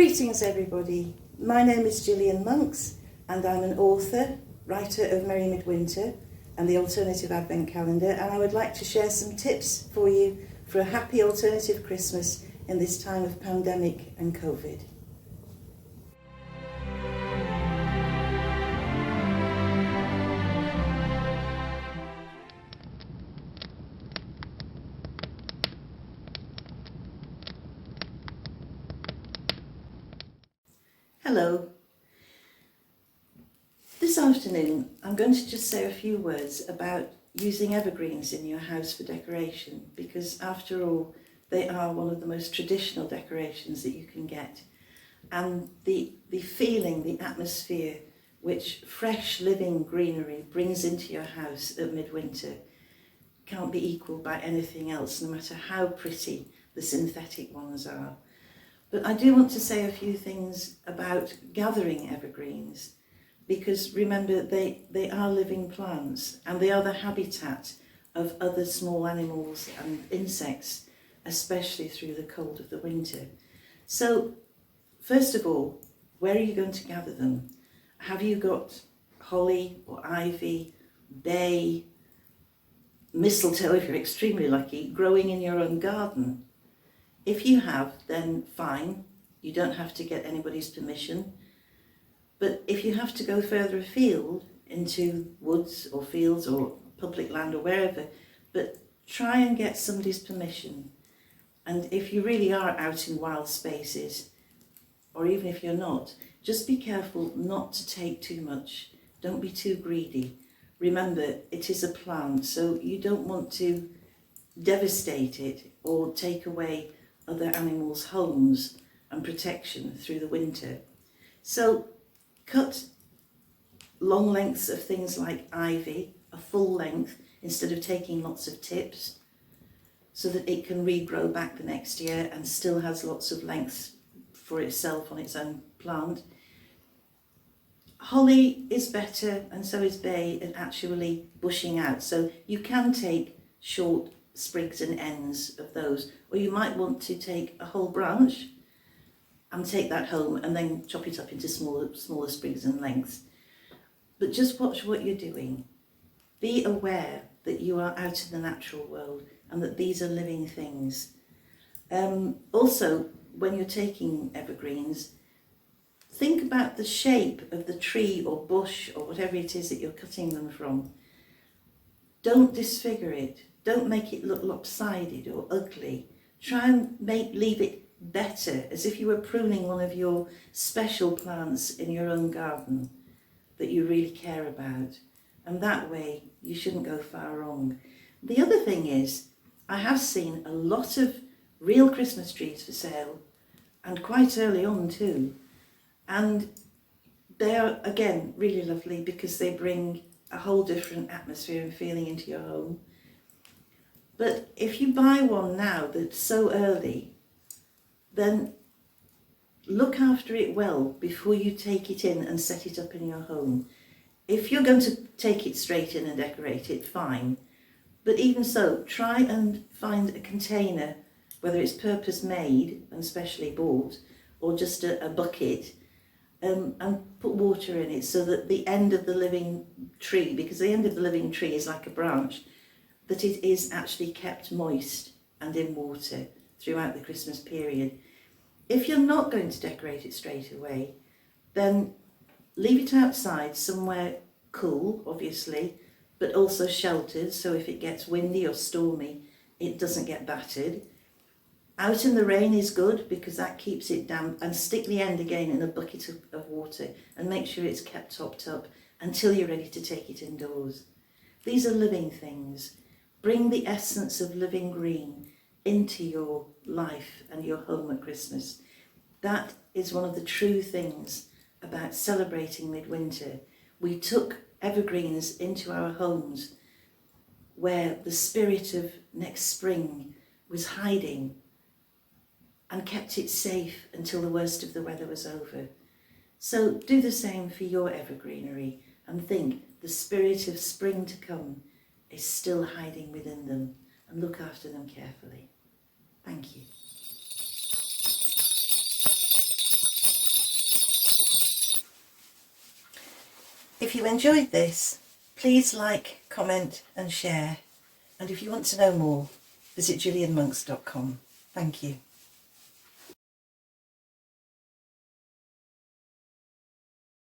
Greetings everybody, my name is Gillian and I'm an author, writer of Merry Midwinter and the Alternative Advent Calendar, and I would like to share some tips for you for a happy alternative Christmas in this time of pandemic and COVID. Hello. This afternoon I'm going to just say a few words about using evergreens in your house for decoration, because after all they are one of the most traditional decorations that you can get, and the feeling, the atmosphere which fresh living greenery brings into your house at midwinter can't be equalled by anything else, no matter how pretty the synthetic ones are. But I do want to say a few things about gathering evergreens, because remember they are living plants and they are the habitat of other small animals and insects, especially through the cold of the winter. So first of all, where are you going to gather them? Have you got holly or ivy, bay, mistletoe if you're extremely lucky, growing in your own garden? If you have, then fine, you don't have to get anybody's permission. But if you have to go further afield into woods or fields or public land or wherever, but try and get somebody's permission. And if you really are out in wild spaces, or even if you're not, just be careful not to take too much. Don't be too greedy. Remember, it is a plant, so you don't want to devastate it or take away other animals' homes and protection through the winter. So cut long lengths of things like ivy, a full length, instead of taking lots of tips, so that it can regrow back the next year and still has lots of length for itself on its own plant. Holly is better, and so is bay, at actually bushing out. So you can take short sprigs and ends of those, or you might want to take a whole branch and take that home and then chop it up into smaller sprigs and lengths. But just watch what you're doing. Be aware that you are out in the natural world and that these are living things. Also, when you're taking evergreens, think about the shape of the tree or bush or whatever it is that you're cutting them from. Don't disfigure it. Don't make it look lopsided or ugly. Try and leave it better, as if you were pruning one of your special plants in your own garden that you really care about. And that way you shouldn't go far wrong. The other thing is, I have seen a lot of real Christmas trees for sale, and quite early on too. And they are, again, really lovely because they bring a whole different atmosphere and feeling into your home. But if you buy one now that's so early, then look after it well before you take it in and set it up in your home. If you're going to take it straight in and decorate it, fine. But even so, try and find a container, whether it's purpose made and specially bought, or just a bucket, and put water in it so that the end of the living tree, because the end of the living tree is like a branch, that it is actually kept moist and in water throughout the Christmas period. If you're not going to decorate it straight away, then leave it outside somewhere cool, obviously, but also sheltered, so if it gets windy or stormy, it doesn't get battered. Out in the rain is good because that keeps it damp, and stick the end again in a bucket of water and make sure it's kept topped up until you're ready to take it indoors. These are living things. Bring the essence of living green into your life and your home at Christmas. That is one of the true things about celebrating midwinter. We took evergreens into our homes where the spirit of next spring was hiding, and kept it safe until the worst of the weather was over. So do the same for your evergreenery and think the spirit of spring to come is still hiding within them, and look after them carefully. Thank you. if you enjoyed this, please like, comment and share. And if you want to know more, visit gillianmonks.com. Thank you.